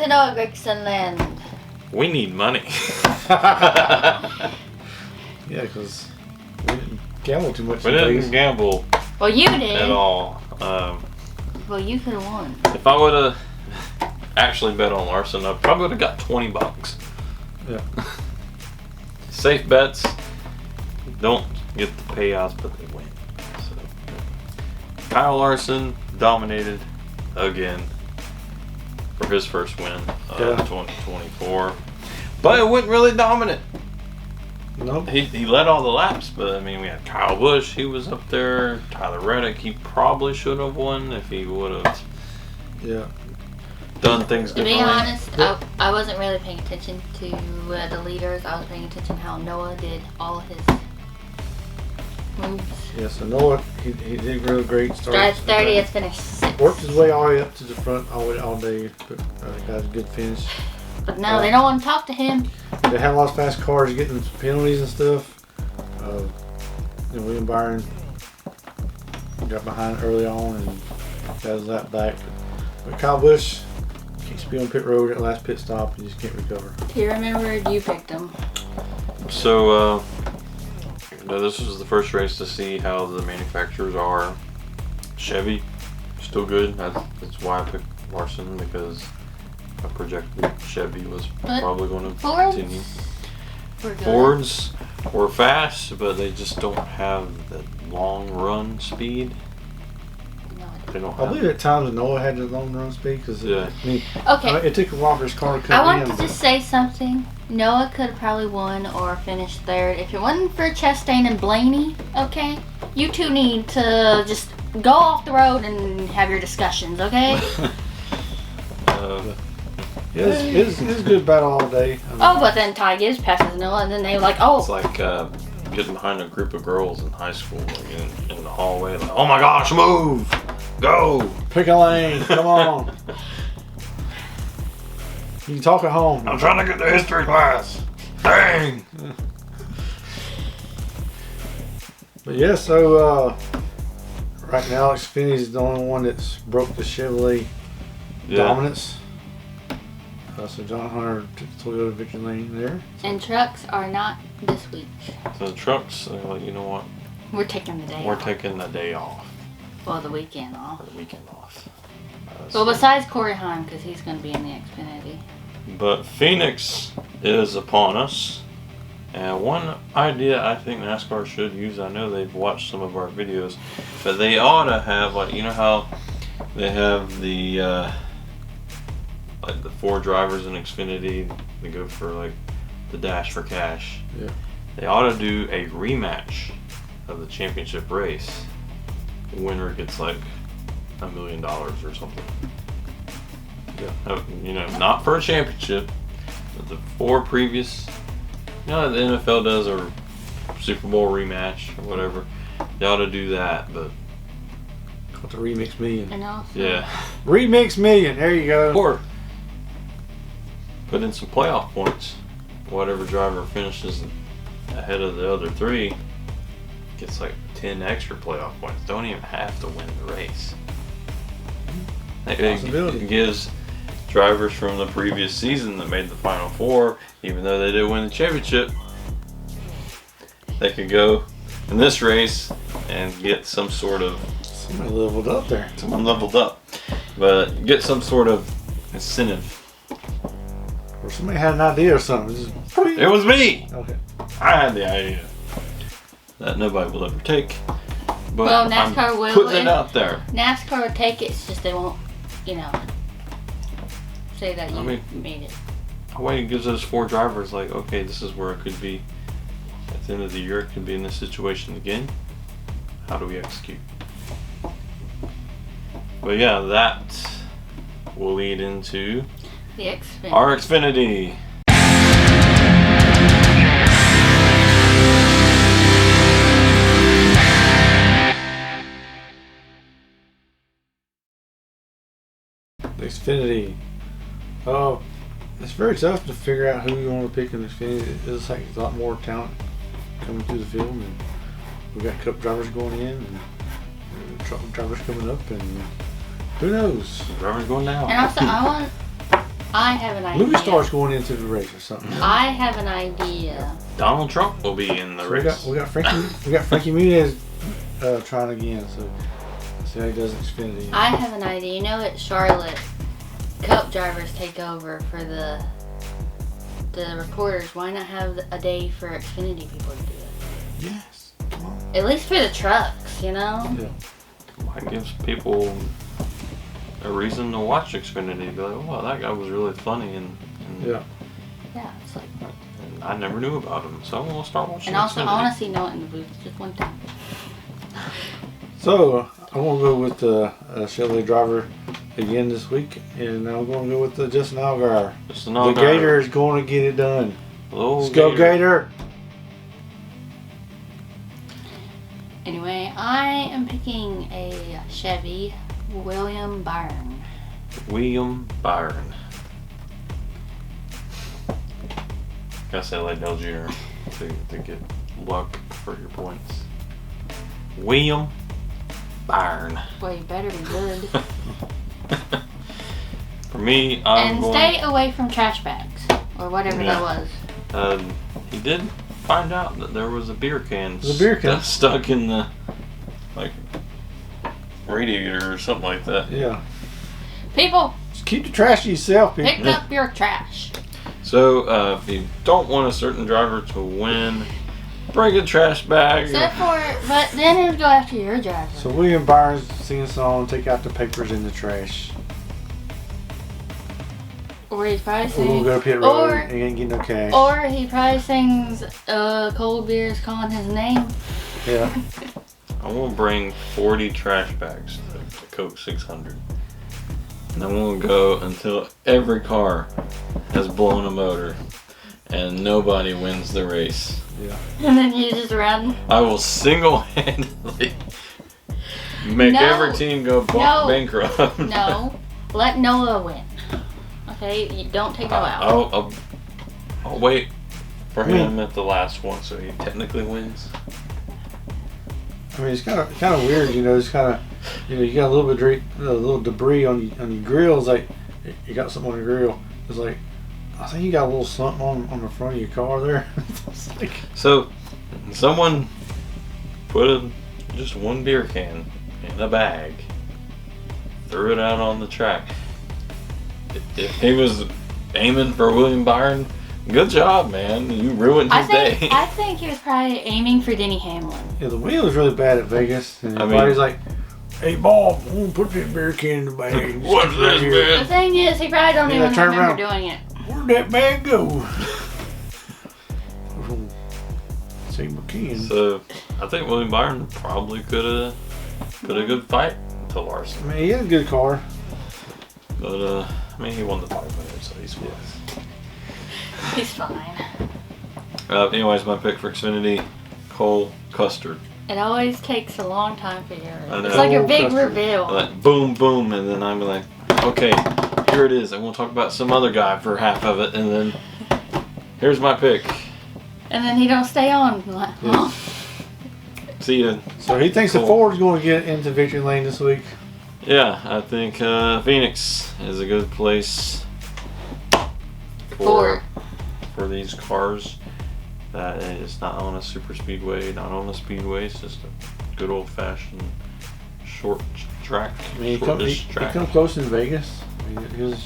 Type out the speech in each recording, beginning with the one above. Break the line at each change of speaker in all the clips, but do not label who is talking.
to Noah Gragson Land.
We need money.
Yeah, because we didn't gamble too much.
We didn't gamble
Well, you did.
at all.
Well, you could have won.
If I would have actually bet on Larson, I probably would have got $20.
Yeah.
Safe bets don't get the payouts, but they win. So, Kyle Larson dominated again for his first win of 2024. But it wasn't really dominant.
Nope.
He led all the laps, but I mean, we had Kyle Busch, he was up there. Tyler Reddick, he probably should have won if he would have done things
To
differently.
be honest, I wasn't really paying attention to the leaders. I was paying attention to how Noah did all of his moves.
Yeah, so Noah, he did real great.
Started 30th, finished 6th.
Worked his way all the way up to the front all day. But got a good finish.
But no, they don't want to talk to him.
They had a lot of fast cars getting penalties and stuff. William Byron got behind early on and got his lap back. But Kyle Busch can't speed on pit road at the last pit stop. You just can't recover.
He remembered you picked him.
So, this was the first race to see how the manufacturers are. Chevy, still good. That's why I picked Larson, because I projected Chevy was probably going to continue. Fords were fast, but they just don't have the long run speed. They don't
I believe at times Noah had the long run speed because it took a while for his car to come in.
I want to just say something. Noah could have probably won or finished third if it wasn't for Chastain and Blaney. Okay, you two need to just go off the road and have your discussions. Okay.
It was a good battle all day.
But then Ty Gibbs passes Noah, and then they were like, oh.
It's like getting behind a group of girls in high school, like in the hallway, like, oh my gosh, move, go,
pick a lane, come on. You can talk at home.
I'm trying to get to history class. Dang.
But yeah, so right now Xfinity is the only one that's broke the Chevrolet dominance. So John Hunter took the Toyota victory lane there.
And trucks are not this week.
So the trucks, they're like, you know what?
We're taking the day off.
We're taking the day off.
Well, the weekend off.
Or the weekend off.
Well, besides Corey Heim, because he's going to be in the Xfinity.
But Phoenix is upon us. And one idea I think NASCAR should use, I know they've watched some of our videos, but they ought to have, like, you know how they have the like the 4 drivers in Xfinity, they go for like the Dash for Cash.
Yeah.
They ought to do a rematch of the championship race. The winner gets like $1 million or something.
Yeah.
Not for a championship, but the 4 previous. The NFL does a Super Bowl rematch or whatever. They ought to do that, but.
Called the Remix Million.
And also,
Yeah.
Remix Million, there you go.
Or put in some playoff points. Whatever driver finishes ahead of the other 3 gets like 10 extra playoff points. Don't even have to win the race. It gives drivers from the previous season that made the Final 4, even though they didn't win the championship, they could go in this race and get some sort of...
Somebody leveled up there.
Someone leveled up. But get some sort of incentive.
Or somebody had an idea or something.
It was me!
Okay.
I had the idea. That nobody will ever take. But
well, NASCAR
I'm
will.
putting it out there.
NASCAR will take it, it's just they won't, say that you made it.
It gives those 4 drivers, like, okay, this is where it could be. At the end of the year, it could be in this situation again. How do we execute? But yeah, that will lead into
The Xfinity.
our Xfinity.
The Xfinity. It's very tough to figure out who you want to pick in the Xfinity. It looks like there's a lot more talent coming through the field, and we got Cup drivers going in, and truck drivers coming up, and who knows?
Drivers going down.
And also, I have an idea.
Movie stars going into the race or something.
I have an idea.
Donald Trump will be in the race.
We got Frankie Muniz trying again. So let's see how he does in Xfinity.
I have an idea. You know, at Charlotte, Cup drivers take over for the reporters. Why not have a day for Xfinity people to do it?
Yes. Come on.
At least for the trucks, you know?
Yeah.
That gives people a reason to watch Xfinity. Be like, wow, that guy was really funny, and
Yeah.
Yeah, it's like.
and I never knew about him, so I'm gonna start watching.
And also,
Xfinity.
I want to see Noah in the booth just one time.
So I'm gonna go with the Chevrolet driver again this week, and I'm gonna go with the Justin Allgaier.
Just
The Gator is going to get it done.
Let's
Go Gator!
Anyway, I am picking a Chevy William Byron.
William Byron. Gotta say Liddell Jr. to get luck for your points. William Byron.
Well, you better be good.
For me, I'm
And
going.
stay away from trash bags or whatever
Yeah.
that was.
He did find out that there was a beer can.
There's a beer can.
Stuck in the radiator or something like that.
Yeah.
People,
Just keep the trash to yourself, people.
pick up your trash.
So if you don't want a certain driver to win, bring a trash bag.
Except for, but then it would go after your driver.
So William Byron's singing a song, take out the papers in the trash.
Or he's probably
We're gonna
singing.
go to pit road and he ain't getting no cash.
Or he probably sings Cold Beer's calling his name.
Yeah.
I'm gonna bring 40 trash bags to the Coke 600. And I'm gonna go until every car has blown a motor and nobody wins the race.
Yeah.
And then you just run.
I will single-handedly make
No.
every team go
No.
bankrupt.
No. Let Noah win. Okay? You don't take Noah out.
I'll wait for him at the last one so he technically wins.
I mean, it's kind of weird, you know. It's kind of, you know, you got a little debris on your grill. It's like you got something on your grill. It's like, I think you got a little something on the front of your car there. It's like,
So, someone put just one beer can in a bag, threw it out on the track. If he was aiming for William Byron, good job, man. You ruined his day.
I think he was probably aiming for Denny Hamlin.
yeah, the wheel was really bad at Vegas, and
I mean-
everybody's like, "Hey, Bob, I'm gonna put that beer can in the bag."
What's this,
The
man?
thing is, he probably don't
Yeah,
even
turn
remember
around.
doing it.
Where'd that bag go? Say McKeon.
So, I think William Byron probably could have put a good fight to Larson.
I mean, he had a good car.
But, I mean, he won the 500, so he's fine.
He's fine.
Anyways, my pick for Xfinity, Cole Custard.
It always takes a long time for yours.
I know.
It's like a big
Custard.
reveal.
Like, boom, boom, and then I'm like, okay, here it is. I'm going to talk about some other guy for half of it, and then here's my pick.
And then he don't stay on. I'm like,
Yeah.
oh.
See ya.
So he thinks the
Cool.
Ford's going to get into victory lane this week.
Yeah, I think Phoenix is a good place
Ford.
for these cars. That is not on a super speedway, not on a speedway. It's just a good old fashioned short track.
I mean, he
shortish track.
come close in Vegas. I mean,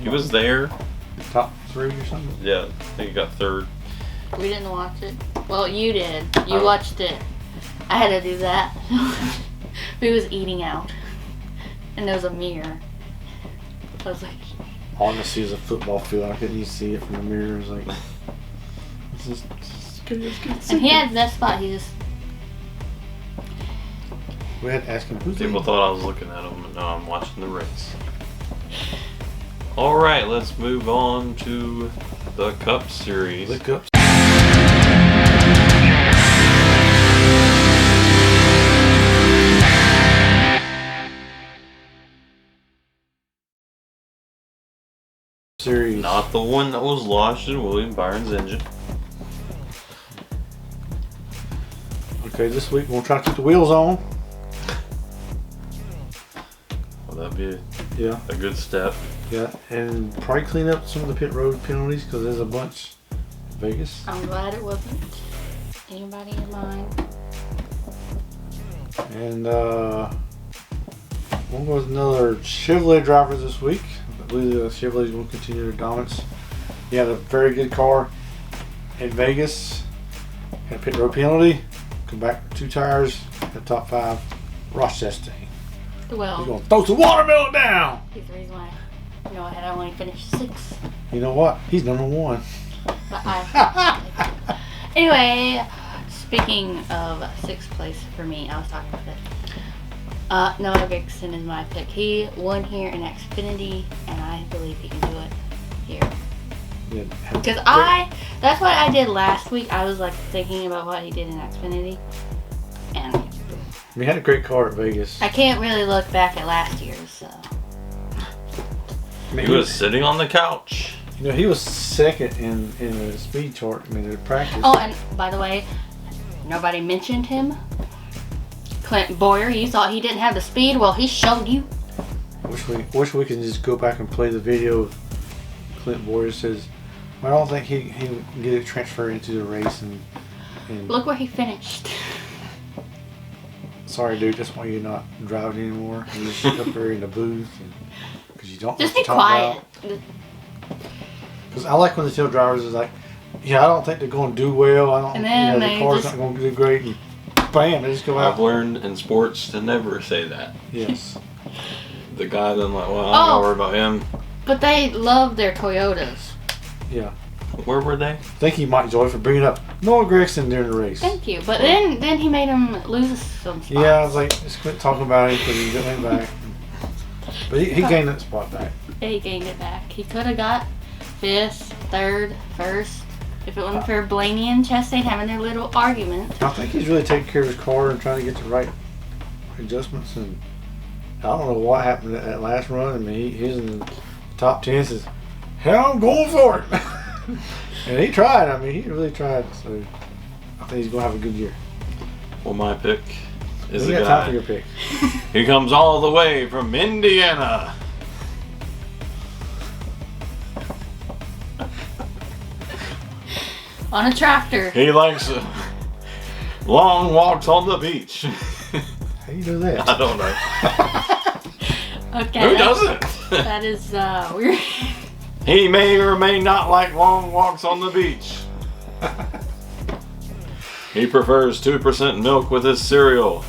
He was there.
top 3 or something.
Yeah, I think he got third.
We didn't watch it. Well, you did. You
Oh.
watched it. I had to do that. We was eating out. And there was a mirror. I was like,
All I see is a football field. I couldn't even see it from the mirror. It was like, it's
and he had that spot. He just,
we had to ask him who's
People thought I was looking at him, but no, I'm watching the race. All right, let's move on to the Cup Series.
Look up. Series.
Not the one that was launched in William Byron's engine.
Okay, this week we'll try to keep the wheels on.
Well, that'd be
Yeah.
a good step.
Yeah, and probably clean up some of the pit road penalties because there's a bunch in Vegas.
I'm glad it wasn't anybody in mine.
And one was another Chevrolet driver this week. I believe the Chevrolets will continue their dominance. He had a very good car in Vegas. Had a pit road penalty. Come back 2 tires. Had top 5. Ross Chastain. He's
Well,
gonna throw some watermelon down.
he's the reason why I had only finished 6.
You know what? He's number 1.
But anyway, speaking of 6th place for me, I was talking about it. Noah Gragson is my pick. He won here in Xfinity, and I believe he can do it here.
Yeah.
Because that's what I did last week. I was like thinking about what he did in Xfinity, and
He had a great car at Vegas.
I can't really look back at last year's. So
He was sitting on the couch.
You know, he was second in the speed chart. I mean, in practice.
oh, and by the way, nobody mentioned him. Clint Boyer, you thought he didn't have the speed. Well, he showed you.
Wish we could just go back and play the video of Clint Boyer says, well, I don't think he can get it transferred into the race and
Look where he finished.
sorry, dude, that's why you're not driving anymore. You just sit up there in the booth because you don't.
Just
know
be
what to talk
quiet.
Because I like when the field drivers is like, yeah, I don't think they're going to do well. I don't.
And then
the
they
car's
just-
not going to do great. And bam, they just go
I've
out.
learned in sports to never say that.
Yes.
The guy then like, well, I'm not worried about him.
But they love their Toyotas.
Yeah.
Where were they?
Thank you, Mike Joy, for bringing up Noah Gragson during the race.
Thank you. But then he made him lose some spots.
Yeah, I was like, just quit talking about it because he went back. But he gained that spot back.
Yeah, he gained it back. He could have got 5th, 3rd, 1st. If it wasn't for Blaney and Chastain having their little argument.
I think he's really taking care of his car and trying to get the right adjustments. And I don't know what happened at that last run. I mean, he's in the top 10. Says, hell, I'm going for it. And he tried. I mean, he really tried. So I think he's going to have a good year.
Well, my pick is
We
a
got time for
guy.
your pick.
He comes all the way from Indiana.
On a tractor.
He likes long walks on the beach.
How you do that?
I don't know.
Okay.
Who doesn't?
That is weird.
He may or may not like long walks on the beach. He prefers 2% milk with his cereal.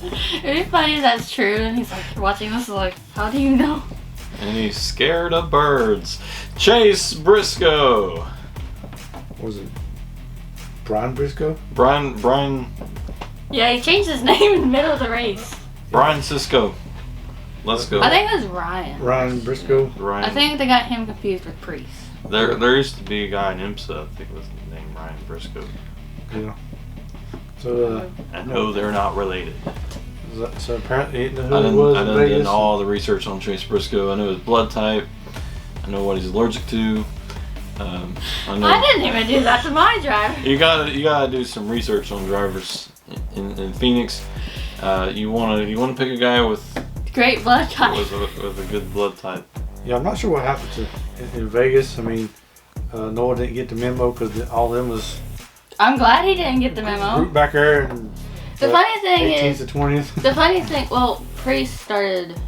It'd be funny if that's true, and he's like watching this like, how do you know?
And he's scared of birds. Chase Briscoe.
What was it? Brian Briscoe?
Brian
Yeah, he changed his name in the middle of the race.
Cisco. Let's go.
I think it was Ryan.
Ryan Briscoe?
Ryan.
I think they got him confused with Priest.
There used to be a guy in IMSA, I think was named Ryan Briscoe.
Yeah. So,
I know they're not related.
so apparently he didn't know
I
who
done,
it was
I
in
done
Vegas.
did all the research on Chase Briscoe. I know his blood type. I know what he's allergic to. I know
I didn't even do that to my driver.
you gotta do some research on drivers in Phoenix. You wanna pick a guy with
Great blood type.
with a good blood type.
Yeah, I'm not sure what happened in Vegas. I mean, Noah didn't get the memo because all them was
I'm glad he didn't get the memo.
group back there and
The funny thing
18th
is,
to 20th.
the funny thing, well, Priest started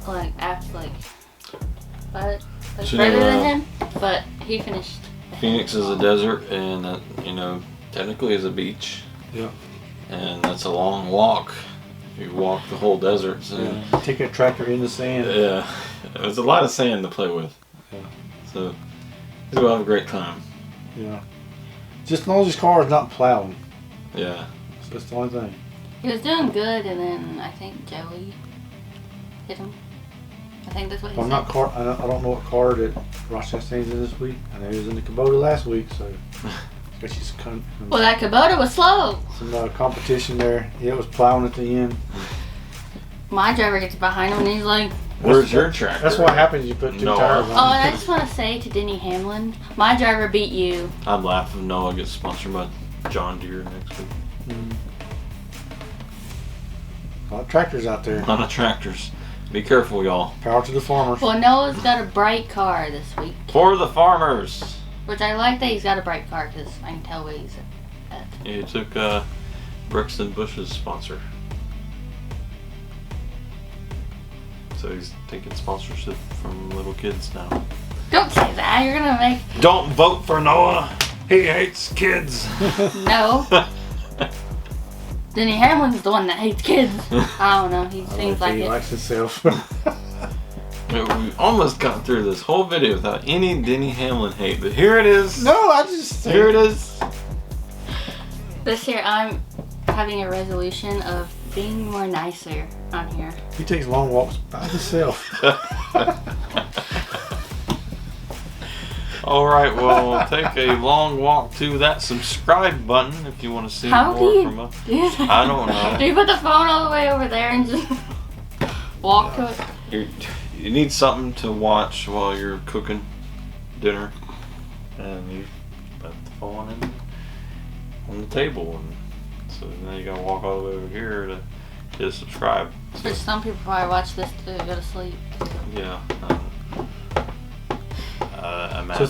like after
So,
further than him, but he finished.
Phoenix is a desert, and technically is a beach,
Yeah.
and that's a long walk. You walk the whole desert, so
Yeah. Take a tractor in the sand.
yeah, there's a lot of sand to play with.
Yeah.
So he's gonna have a great time.
Yeah. Just as long as his car is not plowing.
Yeah.
That's the only thing.
He was doing good, and then I think Joey hit him. I think that's what he
I'm
said.
not car. I don't know what car that Ross Chastain's in this week. I know he was in the Kubota last week, so got you some
Well, that Kubota was slow.
competition there. Yeah, it was plowing at the end.
My driver gets behind him, and he's like,
Where's your tractor?
That's what happens. You put two
No.
tires
"Oh,
on.
and I just want to say to Denny Hamlin, my driver beat you."
I'd laugh if Noah gets sponsored by John Deere next week.
A lot of tractors out there.
A lot of tractors. Be careful, y'all.
Power to the farmers.
Well, Noah's got a bright car this week.
For the farmers.
Which I like that he's got a bright car because I can tell what he's at.
Yeah, he took Brixton Bush's sponsor. So he's taking sponsorship from little kids now.
Don't say that. You're going to make...
Don't vote for Noah. He hates kids.
No. Denny Hamlin's the one that hates kids. I don't know. He seems like
he
it.
likes himself.
We almost got through this whole video without any Denny Hamlin hate, but here it is.
No, I just...
Here it is.
This year I'm having a resolution of being more nicer on here.
He takes long walks by himself.
Alright, well, take a long walk to that subscribe button if you want to see
How
more
do you
from us.
do that?
I don't know.
Do you put the phone all the way over there and just walk to it?
You need something to watch while you're cooking dinner, and you put the phone on the table, and so now you gotta walk all the way over here to hit subscribe.
Which some people probably watch this to go to sleep.
Yeah.
So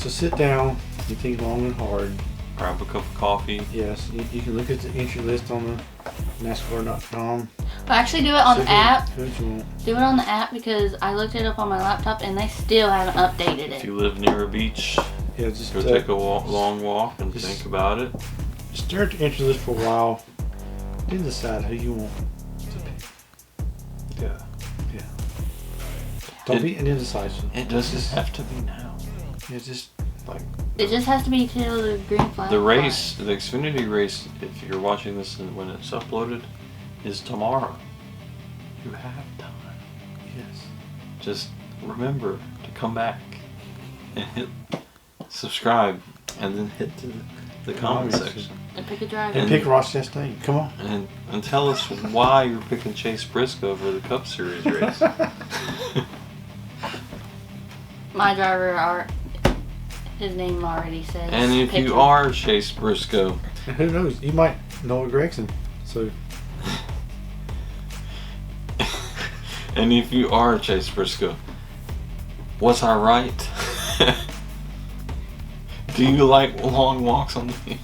sit down, you think long and hard.
Grab a cup of coffee.
Yes, you can look at the entry list on the NASCAR.com.
Well, actually do it on the app.
Do what you want.
Do it on the app because I looked it up on my laptop and they still haven't updated
If
it.
you live near a beach,
Yeah, just
go take a long walk and think about it.
stare at the entry list for a while, then decide who you want to pick.
Yeah.
Yeah. Don't be indecisive.
It doesn't have to be now.
Yeah, just
Like
It just has to be till the green flag.
the race, the Xfinity race, if you're watching this and when it's uploaded, is tomorrow. You have time.
yes.
Just remember to come back and hit subscribe and then hit the comment section.
And pick a driver.
And pick Ross Chastain. Come on.
And tell us why you're picking Chase Briscoe for the Cup Series race.
My driver, his name already says.
And if
pick
you
him.
are Chase Briscoe,
And who knows? You might know Gregson. So
and if you are Chase Briscoe, was I right? Do you like long walks on the field?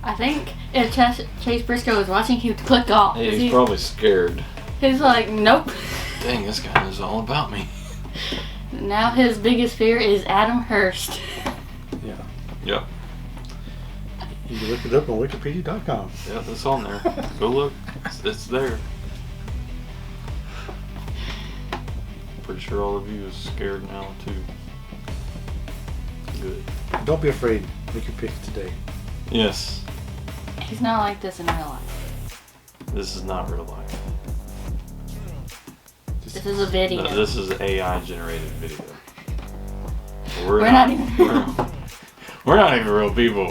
I think if Chase Briscoe was watching, he would click off.
Hey, he's probably scared.
He's like, nope.
Dang, this guy knows all about me.
Now his biggest fear is Adam Hurst.
yeah,
Yep.
you can look it up on Wikipedia.com.
Yeah, that's on there. Go look. It's there. Pretty sure all of you is scared now too. Good.
Don't be afraid. Make your pick today.
Yes.
He's not like this in real life.
This is not real life.
This is a video.
No, this is AI generated video.
We're not even.
We're not even real people.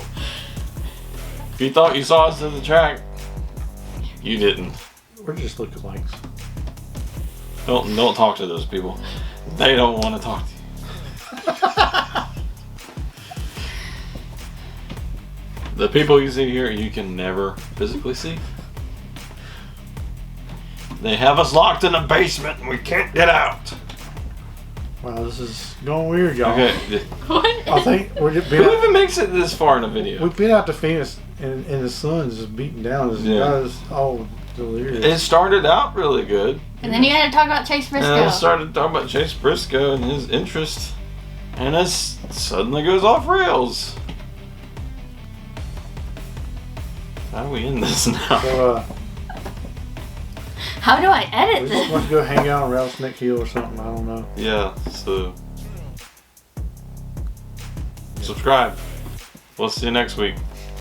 If you thought you saw us at the track, you didn't.
We're just lookalikes.
Don't talk to those people. They don't want to talk to you. The people you see here, you can never physically see. They have us locked in a basement and we can't get out.
Wow, this is going weird, y'all.
Okay.
What?
I think we're just
Who even makes it this far in a video?
we've been out to Phoenix and the sun's just beating down. This
Yeah.
guy's all delirious.
It started out really good.
And then you had to talk about Chase
And I
Briscoe.
started talking about Chase Briscoe and his interest. And it suddenly goes off rails. How do we end this now?
So,
How do I
we
edit
just
this?
want to go hang out on Rattlesnake Hill or something. I don't know.
Yeah, so subscribe. We'll see you next week.